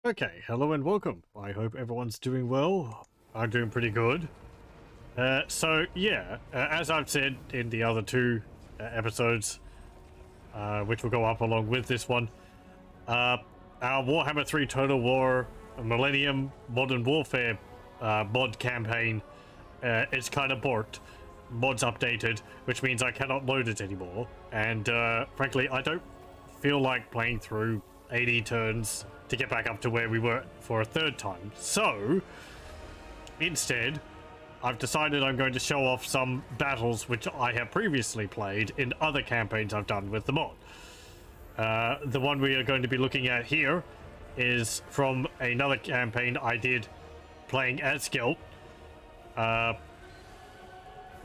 Okay, hello and welcome. I hope everyone's doing well. I'm doing pretty good. As I've said in the other two episodes, which will go up along with this one, our Warhammer 3 Total War Millennium Modern Warfare mod campaign is kind of borked. Mod's updated, which means I cannot load it anymore. And frankly, I don't feel like playing through 80 turns to get back up to where we were for a third time. So, instead, I've decided I'm going to show off some battles which I have previously played in other campaigns I've done with the mod. The one we are going to be looking at here is from another campaign I did playing as Skelt,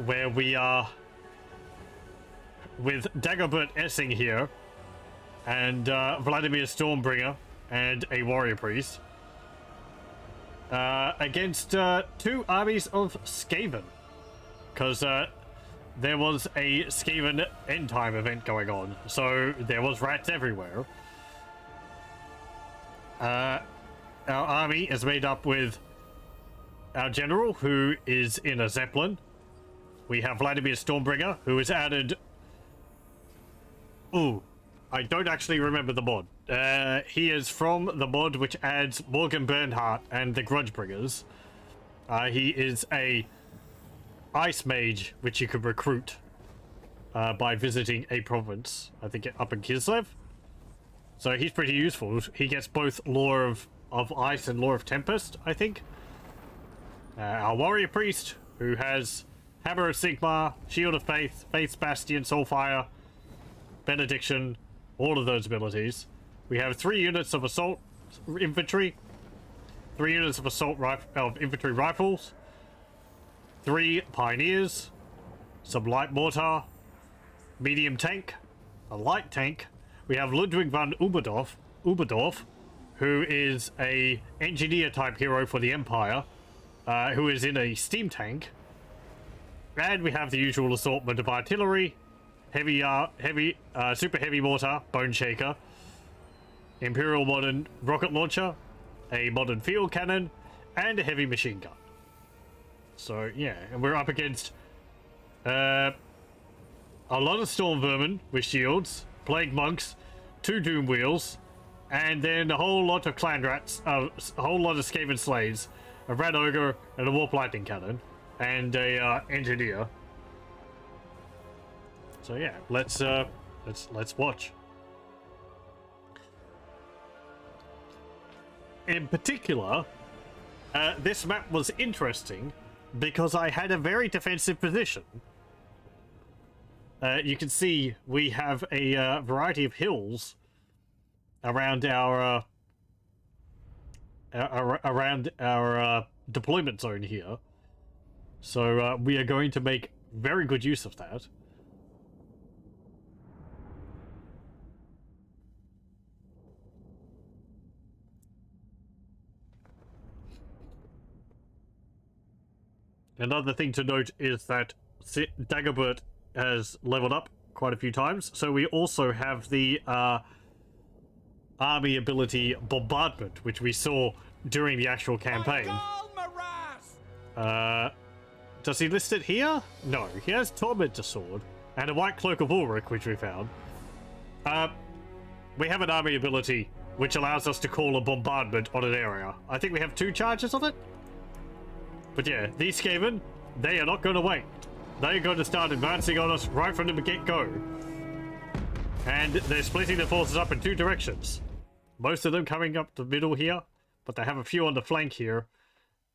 where we are with Dagobert Essing here, and Vladimir Stormbringer, and a warrior priest against two armies of Skaven, because there was a Skaven end time event going on, so there was rats everywhere. Our army is made up with our general, who is in a Zeppelin. We have Vladimir Stormbringer, who is added... Ooh, I don't actually remember the mod. He is from the mod which adds Morgan Bernhardt and the Grudgebringers. He is a ice mage, which you can recruit by visiting a province, I think up in Kislev. So he's pretty useful. He gets both lore of ice and lore of tempest, I think. Our warrior priest, who has Hammer of Sigmar, Shield of Faith, Faith's Bastion, Soulfire, Benediction, all of those abilities. We have 3 units of assault infantry, 3 units of infantry rifles, 3 pioneers, some light mortar, medium tank, a light tank. We have Ludwig van Uberdorf, who is a engineer type hero for the Empire, who is in a steam tank. And we have the usual assortment of artillery, super heavy mortar, Bone Shaker, Imperial modern rocket launcher, a modern field cannon, and a heavy machine gun. So yeah, and we're up against a lot of storm vermin with shields, plague monks, 2 doom wheels, and then a whole lot of clan rats, a whole lot of Skaven slaves, a rat ogre, and a warp lightning cannon, and a engineer. So yeah, let's watch. In particular, this map was interesting because I had a very defensive position. You can see we have a variety of hills around our deployment zone here. So we are going to make very good use of that. Another thing to note is that Dagobert has leveled up quite a few times, so we also have the army ability Bombardment, which we saw during the actual campaign. Does he list it here? No, he has Tormentor Sword and a White Cloak of Ulrich, which we found. We have an army ability which allows us to call a bombardment on an area. I think we have 2 charges of it. But yeah, these Skaven, they are not going to wait. They're going to start advancing on us right from the get-go. And they're splitting their forces up in 2 directions. Most of them coming up the middle here, but they have a few on the flank here,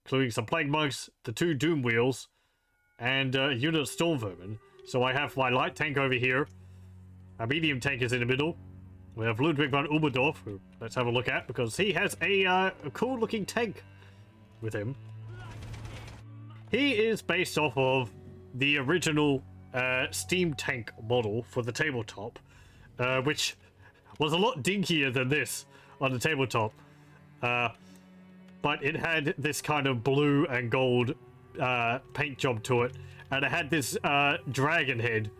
including some Plague Monks, the 2 Doom Wheels, and a unit of Storm Vermin. So I have my light tank over here. Our medium tank is in the middle. We have Ludwig van Uberdorf, who let's have a look at, because he has a cool-looking tank with him. He is based off of the original steam tank model for the tabletop, which was a lot dinkier than this on the tabletop. But it had this kind of blue and gold paint job to it, and it had this dragon head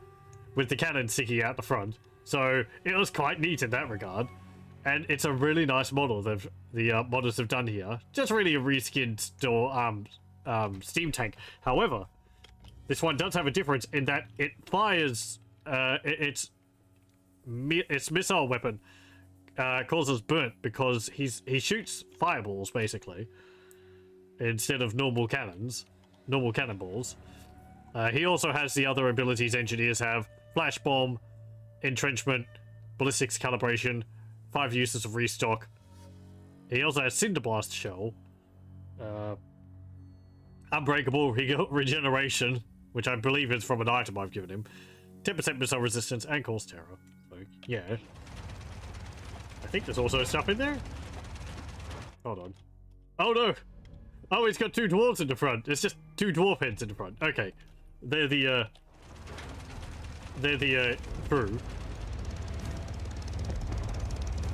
with the cannon sticking out the front. So it was quite neat in that regard. And it's a really nice model that the modders have done here. Just really a reskinned steam tank. However, this one does have a difference in that it fires its missile weapon causes burnt because he shoots fireballs basically instead of normal cannonballs. He also has the other abilities engineers have: flash bomb, entrenchment, ballistics calibration, 5 uses of restock. He also has cinder blast shell, unbreakable regeneration, which I believe is from an item I've given him, 10% missile resistance, and cause terror. So yeah, I think there's also stuff in there. Hold on. Oh no! Oh, he's got 2 dwarves in the front. It's just 2 dwarf heads in the front. Okay, they're the crew.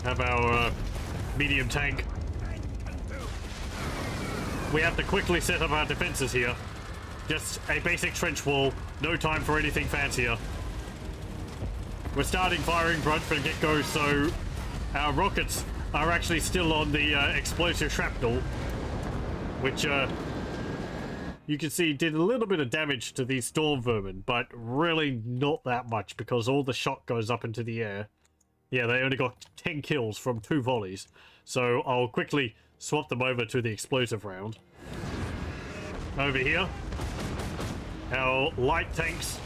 Have our medium tank. We have to quickly set up our defenses here. Just a basic trench wall. No time for anything fancier. We're starting firing right from the get-go, so our rockets are actually still on the explosive shrapnel, which you can see did a little bit of damage to these storm vermin, but really not that much because all the shot goes up into the air. Yeah, they only got 10 kills from 2 volleys. So I'll quickly swap them over to the explosive round. Over here, our light tanks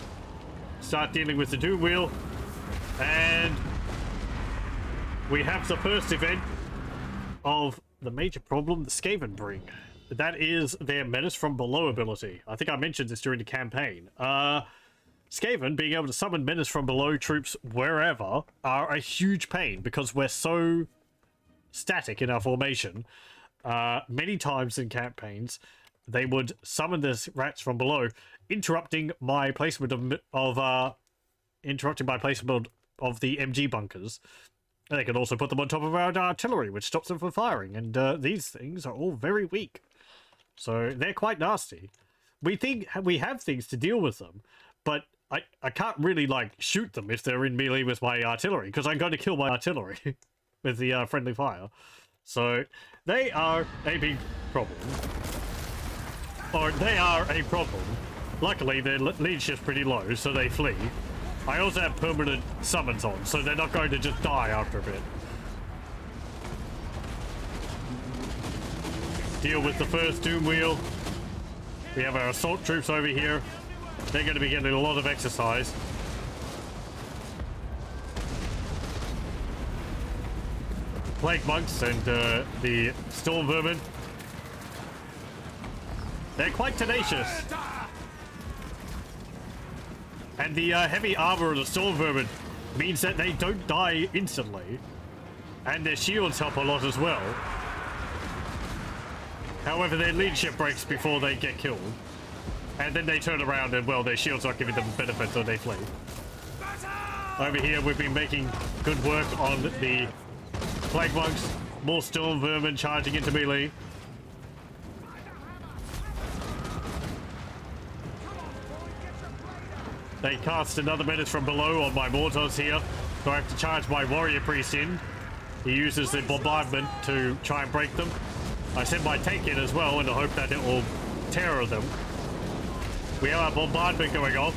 start dealing with the doom wheel. And we have the first event of the major problem the Skaven bring. That is their menace from below ability. I think I mentioned this during the campaign. Skaven being able to summon menace from below troops wherever are a huge pain because we're so static in our formation. Many times in campaigns, they would summon this rats from below, interrupting my placement of the MG bunkers. And they can also put them on top of our artillery, which stops them from firing. And these things are all very weak, so they're quite nasty. We think we have things to deal with them, but I can't really, like, shoot them if they're in melee with my artillery, because I'm going to kill my artillery with the friendly fire. So, they are a big problem. Or, they are a problem. Luckily, their leadership's pretty low, so they flee. I also have permanent summons on, so they're not going to just die after a bit. Deal with the first doom wheel. We have our assault troops over here. They're going to be getting a lot of exercise. Plague monks and the storm vermin. They're quite tenacious. And the heavy armor of the storm vermin means that they don't die instantly. And their shields help a lot as well. However, their leadership breaks before they get killed. And then they turn around and, well, their shields aren't giving them benefit, so they flee. Over here, we've been making good work on the plague monks. More storm vermin charging into melee. They cast another menace from below on my mortars here, so I have to charge my warrior priest in. He uses the bombardment to try and break them. I send my tank in as well in the hope that it will terror them. We have our bombardment going off.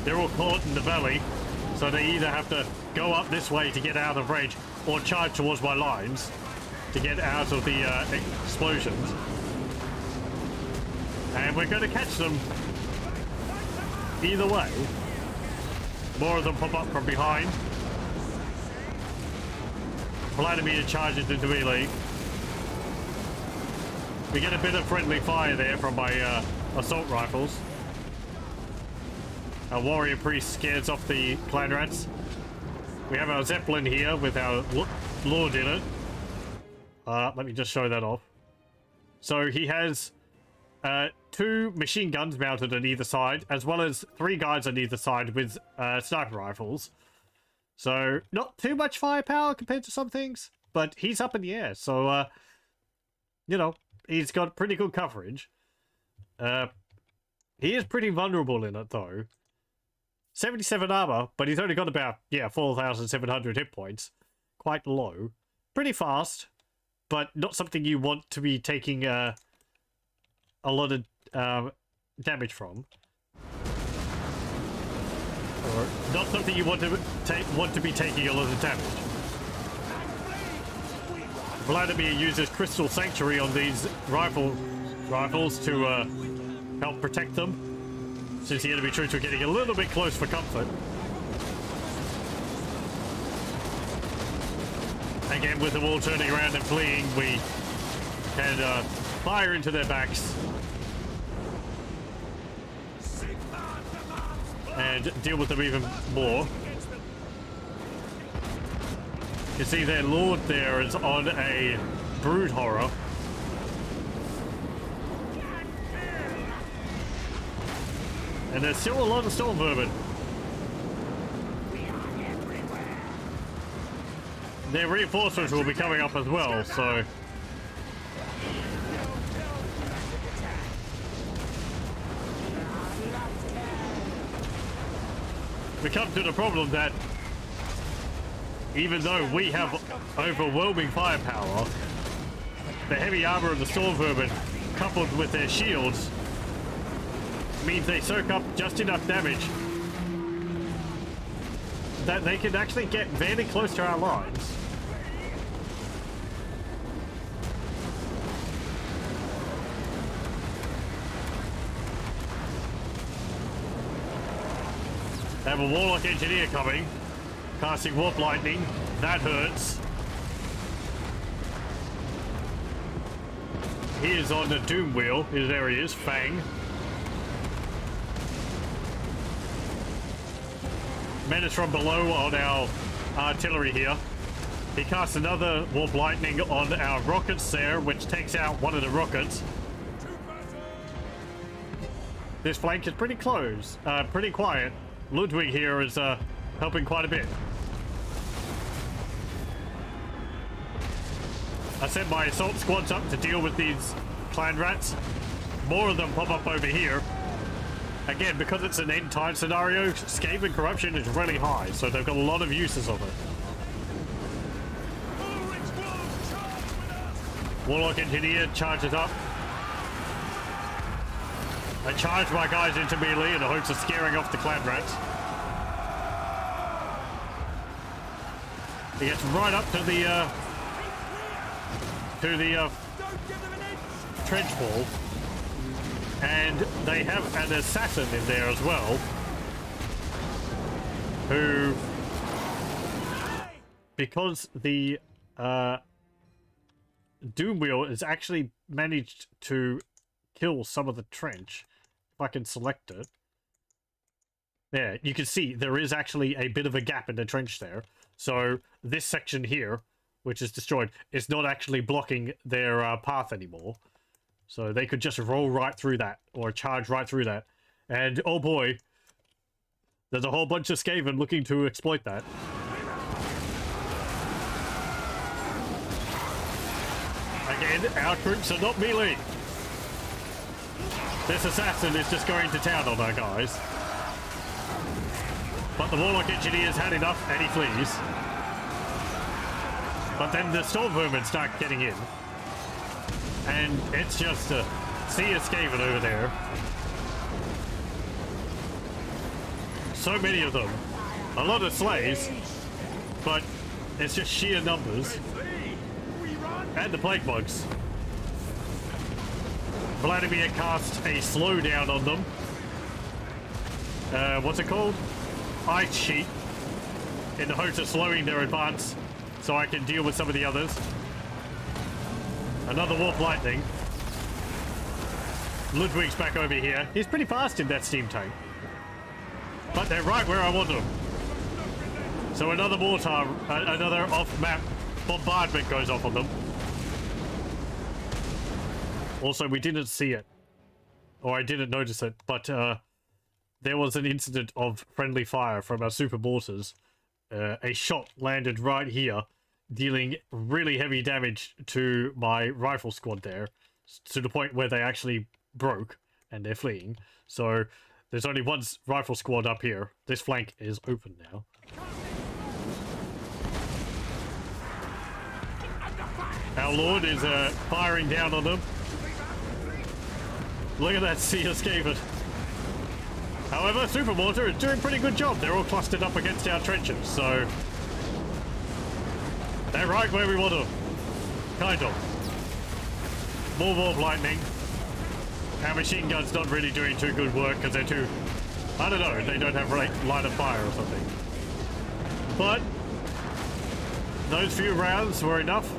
They're all caught in the valley, so they either have to go up this way to get out of range or charge towards my lines to get out of the explosions. And we're going to catch them either way. More of them pop up from behind. Vladimir charges into melee. We get a bit of friendly fire there from my assault rifles. Our warrior priest scares off the clan rats. We have our zeppelin here with our lord in it. Let me just show that off. So he has 2 machine guns mounted on either side, as well as 3 guys on either side with sniper rifles. So not too much firepower compared to some things, but he's up in the air. So, you know, he's got pretty good coverage. He is pretty vulnerable in it, though. 77 armor, but he's only got about, 4,700 hit points. Quite low. pretty fast, but not something you want to be taking a lot of damage from. Or not something you want to be taking a lot of damage. Vladimir uses Crystal Sanctuary on these rifles to help protect them, since the enemy troops are getting a little bit close for comfort. Again, with them all turning around and fleeing, we can fire into their backs and deal with them even more. You see their lord there is on a brood horror. And there's still a lot of storm vermin. Their reinforcements will be coming up as well, so... we come to the problem that even though we have overwhelming firepower, the heavy armor of the storm vermin, coupled with their shields, means they soak up just enough damage that they can actually get very close to our lines. They have a Warlock Engineer coming, casting Warp Lightning. That hurts. He is on the Doom Wheel. There he is, Fang. Menace from below on our artillery here. He casts another Warp Lightning on our rockets there, which takes out one of the rockets. This flank is pretty close, pretty quiet. Ludwig here is helping quite a bit. I sent my assault squads up to deal with these clan rats. More of them pop up over here. Again, because it's an end time scenario, Skaven corruption is really high, so they've got a lot of uses of it. Warlock Engineer charges up. I charge my guys into melee in the hopes of scaring off the clan rats. He gets right up to the trench wall, and they have an assassin in there as well, who, because the Doom Wheel is actually managed to kill some of the trench. If I can select it. There, you can see there is actually a bit of a gap in the trench there. So this section here, which is destroyed, is not actually blocking their path anymore. So they could just roll right through that, or charge right through that. And oh boy, there's a whole bunch of Skaven looking to exploit that. Again, our troops are not melee. This assassin is just going to town on our guys. But the Warlock Engineer's had enough and he flees. But then the Storm Vermin start getting in. And it's just a sea of Skaven over there. So many of them. A lot of slays. But it's just sheer numbers. And the Plague Bugs. Vladimir casts a slowdown on them. What's it called? Ice Sheet. In the hopes of slowing their advance, so I can deal with some of the others. Another Warp Lightning. Ludwig's back over here. He's pretty fast in that steam tank. But they're right where I want them. So another mortar, another off-map bombardment goes off on them. Also, we didn't see it, or I didn't notice it, but there was an incident of friendly fire from our super mortars. A shot landed right here, dealing really heavy damage to my rifle squad there, to the point where they actually broke, and they're fleeing. So there's only one rifle squad up here. This flank is open now. Our Lord is firing down on them. Look at that sea of Skaven. However, Super Mortar is doing a pretty good job. They're all clustered up against our trenches, so they're right where we want them. Kind of. More Warp Lightning. Our machine gun's not really doing too good work because they're too... I don't know, they don't have line of fire or something. But those few rounds were enough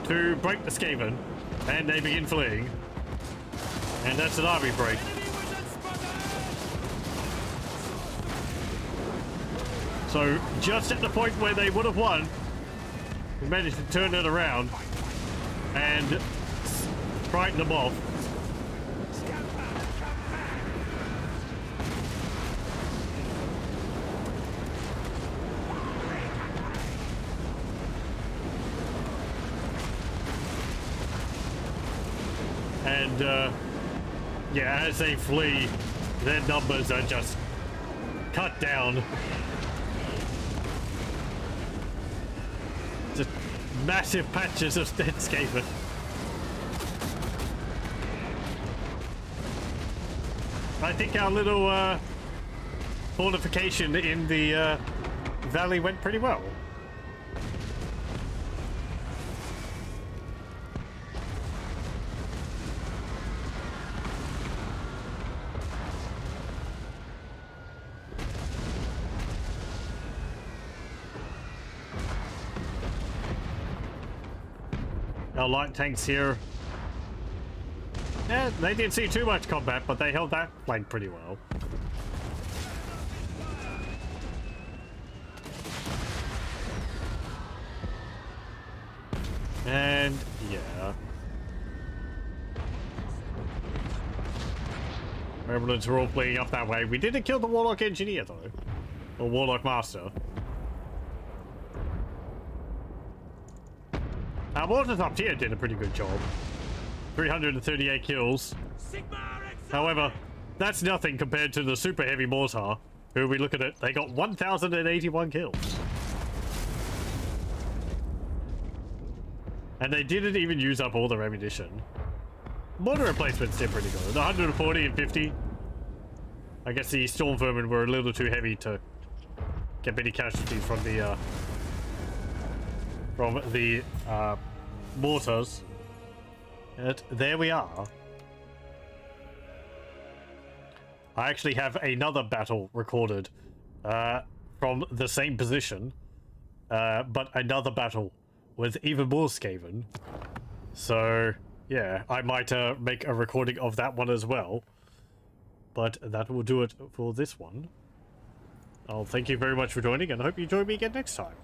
to break the Skaven, and they begin fleeing. And that's an army break. So, just at the point where they would have won, we managed to turn it around and frighten them off. And, yeah, as they flee, their numbers are just cut down. Just massive patches of dead Skaven. I think our little fortification in the valley went pretty well. Our light tanks here. Yeah, they didn't see too much combat, but they held that flank pretty well. And yeah. Remnants were all fleeing up that way. We didn't kill the Warlock Engineer though. Or Warlock Master. Our Mortars up here did a pretty good job. 338 kills. However, that's nothing compared to the Super Heavy Mortar, who we look at it, they got 1,081 kills. And they didn't even use up all their ammunition. Mortar replacements did pretty good. 140 and 50. I guess the Storm Vermin were a little too heavy to get many casualties from the mortars. And there we are. I actually have another battle recorded from the same position, but another battle with even more Skaven. So yeah, I might make a recording of that one as well. But that will do it for this one. I'll thank you very much for joining, and I hope you join me again next time.